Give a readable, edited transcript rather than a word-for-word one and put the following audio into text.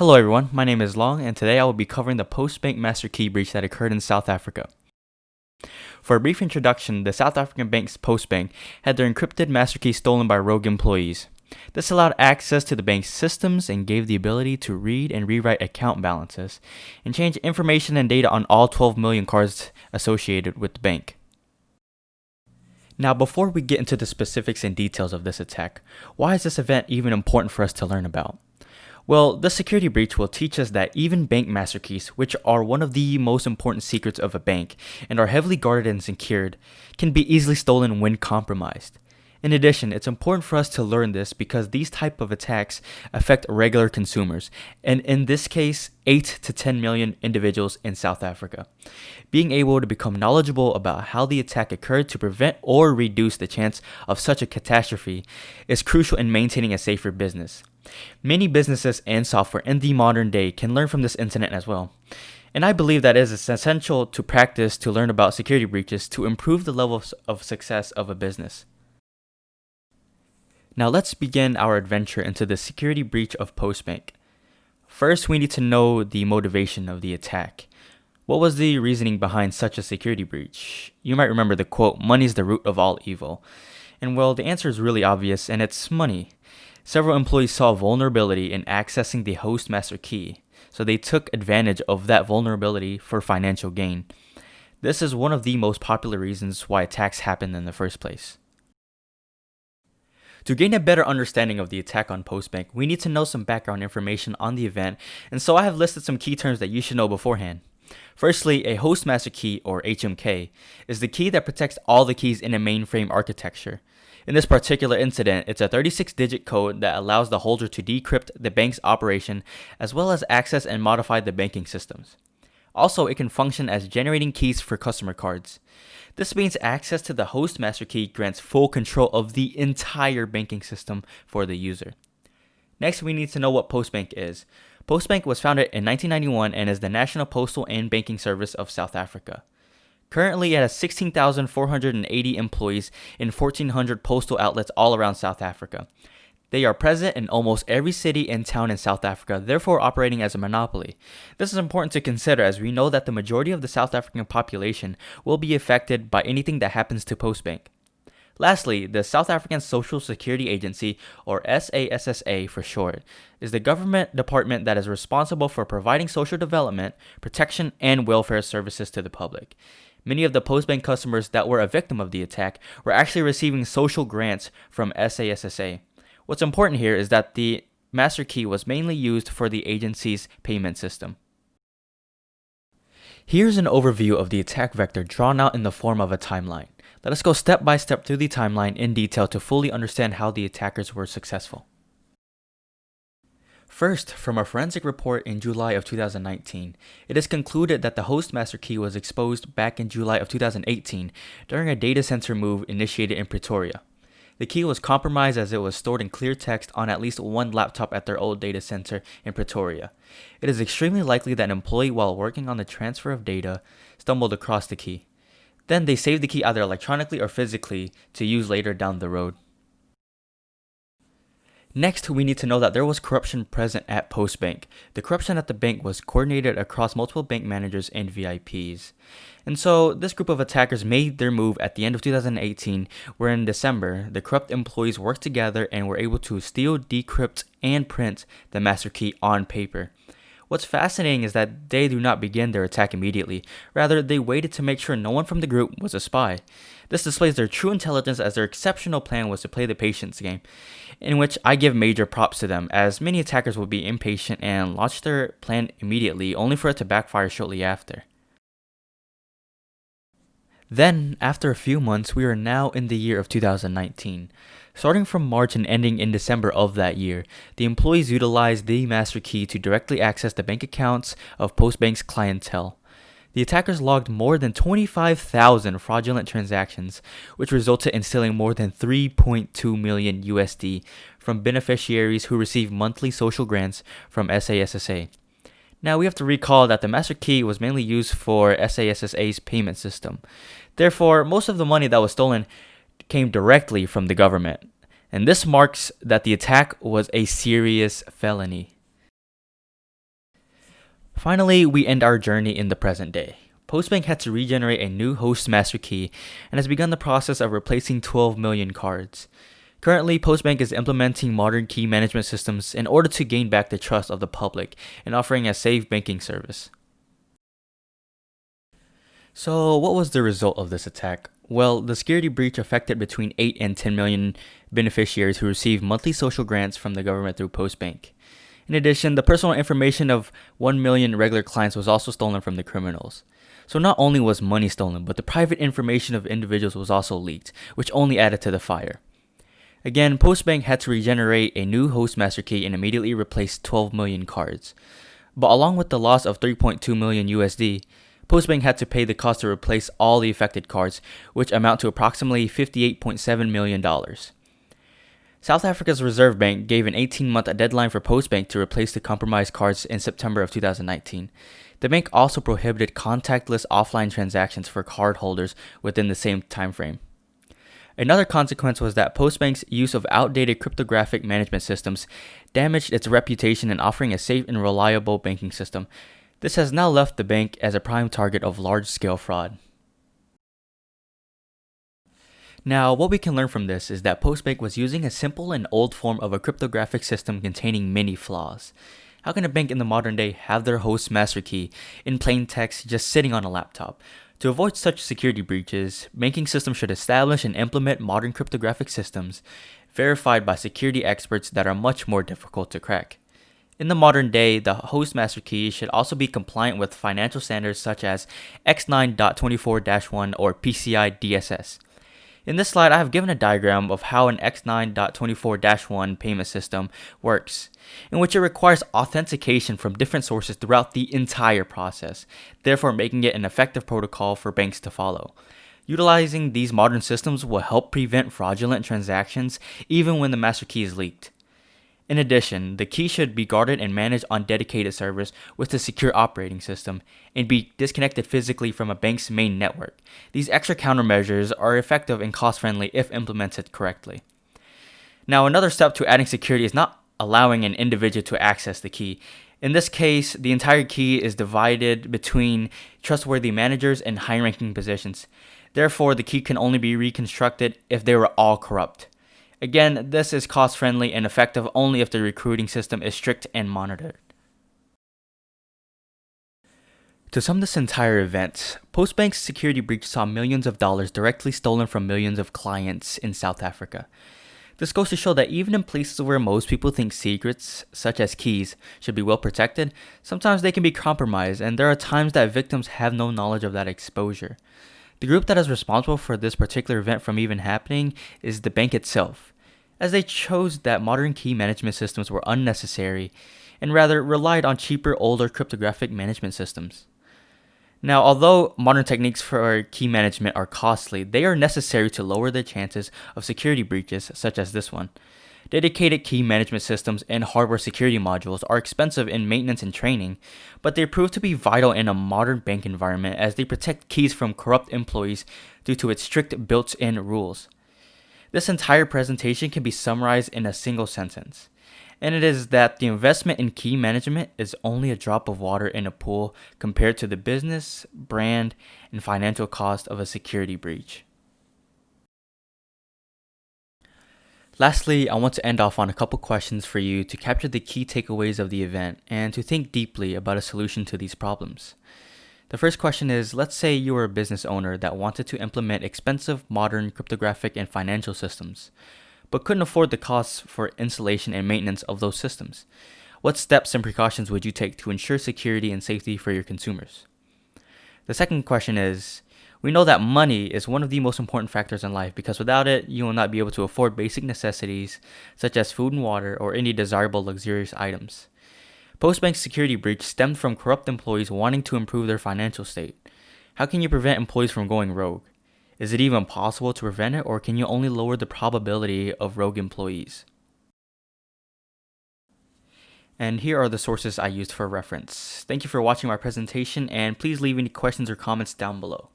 Hello everyone, my name is Long and today I will be covering the Postbank Master Key breach that occurred in South Africa. For a brief introduction, the South African bank's Postbank had their encrypted master key stolen by rogue employees. This allowed access to the bank's systems and gave the ability to read and rewrite account balances and change information and data on all 12 million cards associated with the bank. Now, before we get into the specifics and details of this attack, why is this event even important for us to learn about? Well, the security breach will teach us that even bank master keys, which are one of the most important secrets of a bank and are heavily guarded and secured, can be easily stolen when compromised. In addition, it's important for us to learn this because these type of attacks affect regular consumers, and in this case, 8 to 10 million individuals in South Africa. Being able to become knowledgeable about how the attack occurred to prevent or reduce the chance of such a catastrophe is crucial in maintaining a safer business. Many businesses and software in the modern day can learn from this incident as well. And I believe that it is essential to practice to learn about security breaches to improve the level of success of a business. Now let's begin our adventure into the security breach of Postbank. First, we need to know the motivation of the attack. What was the reasoning behind such a security breach? You might remember the quote, "Money is the root of all evil." And well, the answer is really obvious, and it's money. Several employees saw vulnerability in accessing the host master key, so they took advantage of that vulnerability for financial gain. This is one of the most popular reasons why attacks happen in the first place. To gain a better understanding of the attack on Postbank, we need to know some background information on the event, and so I have listed some key terms that you should know beforehand. Firstly, a host master key, or HMK, is the key that protects all the keys in a mainframe architecture. In this particular incident, it's a 36-digit code that allows the holder to decrypt the bank's operation as well as access and modify the banking systems. Also, it can function as generating keys for customer cards. This means access to the host master key grants full control of the entire banking system for the user. Next, we need to know what Postbank is. Postbank was founded in 1991 and is the national postal and banking service of South Africa. Currently, it has 16,480 employees in 1,400 postal outlets all around South Africa. They are present in almost every city and town in South Africa, therefore operating as a monopoly. This is important to consider as we know that the majority of the South African population will be affected by anything that happens to Postbank. Lastly, the South African Social Security Agency, or SASSA for short, is the government department that is responsible for providing social development, protection, and welfare services to the public. Many of the Postbank customers that were a victim of the attack were actually receiving social grants from SASSA. What's important here is that the master key was mainly used for the agency's payment system. Here's an overview of the attack vector drawn out in the form of a timeline. Let us go step by step through the timeline in detail to fully understand how the attackers were successful. First, from a forensic report in July of 2019, it is concluded that the host master key was exposed back in July of 2018 during a data center move initiated in Pretoria. The key was compromised as it was stored in clear text on at least one laptop at their old data center in Pretoria. It is extremely likely that an employee, while working on the transfer of data, stumbled across the key. Then they saved the key either electronically or physically to use later down the road. Next, we need to know that there was corruption present at Postbank. The corruption at the bank was coordinated across multiple bank managers and VIPs. And so, this group of attackers made their move at the end of 2018, where in December, the corrupt employees worked together and were able to steal, decrypt, and print the master key on paper. What's fascinating is that they do not begin their attack immediately. Rather, they waited to make sure no one from the group was a spy. This displays their true intelligence as their exceptional plan was to play the patience game, in which I give major props to them, as many attackers would be impatient and launch their plan immediately, only for it to backfire shortly after. Then, after a few months, we are now in the year of 2019. Starting from March and ending in December of that year, the employees utilized the master key to directly access the bank accounts of Postbank's clientele. The attackers logged more than 25,000 fraudulent transactions, which resulted in stealing more than 3.2 million USD from beneficiaries who received monthly social grants from SASSA. Now, we have to recall that the master key was mainly used for SASSA's payment system. Therefore, most of the money that was stolen came directly from the government. And this marks that the attack was a serious felony. Finally, we end our journey in the present day. Postbank had to regenerate a new host master key and has begun the process of replacing 12 million cards. Currently, Postbank is implementing modern key management systems in order to gain back the trust of the public and offering a safe banking service. So, what was the result of this attack? Well, the security breach affected between 8 and 10 million beneficiaries who received monthly social grants from the government through Postbank. In addition, the personal information of 1 million regular clients was also stolen from the criminals. So not only was money stolen, but the private information of individuals was also leaked, which only added to the fire. Again, Postbank had to regenerate a new host master key and immediately replace 12 million cards. But along with the loss of 3.2 million USD, Postbank had to pay the cost to replace all the affected cards, which amount to approximately $58.7 million. South Africa's Reserve Bank gave an 18-month deadline for Postbank to replace the compromised cards in September of 2019. The bank also prohibited contactless offline transactions for cardholders within the same timeframe. Another consequence was that Postbank's use of outdated cryptographic management systems damaged its reputation in offering a safe and reliable banking system. This has now left the bank as a prime target of large-scale fraud. Now, what we can learn from this is that Postbank was using a simple and old form of a cryptographic system containing many flaws. How can a bank in the modern day have their host master key in plain text just sitting on a laptop? To avoid such security breaches, banking systems should establish and implement modern cryptographic systems verified by security experts that are much more difficult to crack. In the modern day, the host master key should also be compliant with financial standards such as X9.24-1 or PCI DSS. In this slide, I have given a diagram of how an X9.24-1 payment system works, in which it requires authentication from different sources throughout the entire process, therefore making it an effective protocol for banks to follow. Utilizing these modern systems will help prevent fraudulent transactions even when the master key is leaked. In addition, the key should be guarded and managed on dedicated servers with a secure operating system and be disconnected physically from a bank's main network. These extra countermeasures are effective and cost-friendly if implemented correctly. Now, another step to adding security is not allowing an individual to access the key. In this case, the entire key is divided between trustworthy managers and high-ranking positions. Therefore, the key can only be reconstructed if they were all corrupt. Again, this is cost-friendly and effective only if the recruiting system is strict and monitored. To sum this entire event, Postbank's security breach saw millions of dollars directly stolen from millions of clients in South Africa. This goes to show that even in places where most people think secrets, such as keys, should be well protected, sometimes they can be compromised, and there are times that victims have no knowledge of that exposure. The group that is responsible for this particular event from even happening is the bank itself, as they chose that modern key management systems were unnecessary and rather relied on cheaper, older cryptographic management systems. Now, although modern techniques for key management are costly, they are necessary to lower the chances of security breaches such as this one. Dedicated key management systems and hardware security modules are expensive in maintenance and training, but they prove to be vital in a modern bank environment as they protect keys from corrupt employees due to its strict built-in rules. This entire presentation can be summarized in a single sentence, and it is that the investment in key management is only a drop of water in a pool compared to the business, brand, and financial cost of a security breach. Lastly, I want to end off on a couple questions for you to capture the key takeaways of the event and to think deeply about a solution to these problems. The first question is, let's say you are a business owner that wanted to implement expensive modern cryptographic and financial systems, but couldn't afford the costs for installation and maintenance of those systems. What steps and precautions would you take to ensure security and safety for your consumers? The second question is, we know that money is one of the most important factors in life because without it, you will not be able to afford basic necessities such as food and water or any desirable luxurious items. Postbank's security breach stemmed from corrupt employees wanting to improve their financial state. How can you prevent employees from going rogue? Is it even possible to prevent it, or can you only lower the probability of rogue employees? And here are the sources I used for reference. Thank you for watching my presentation, and please leave any questions or comments down below.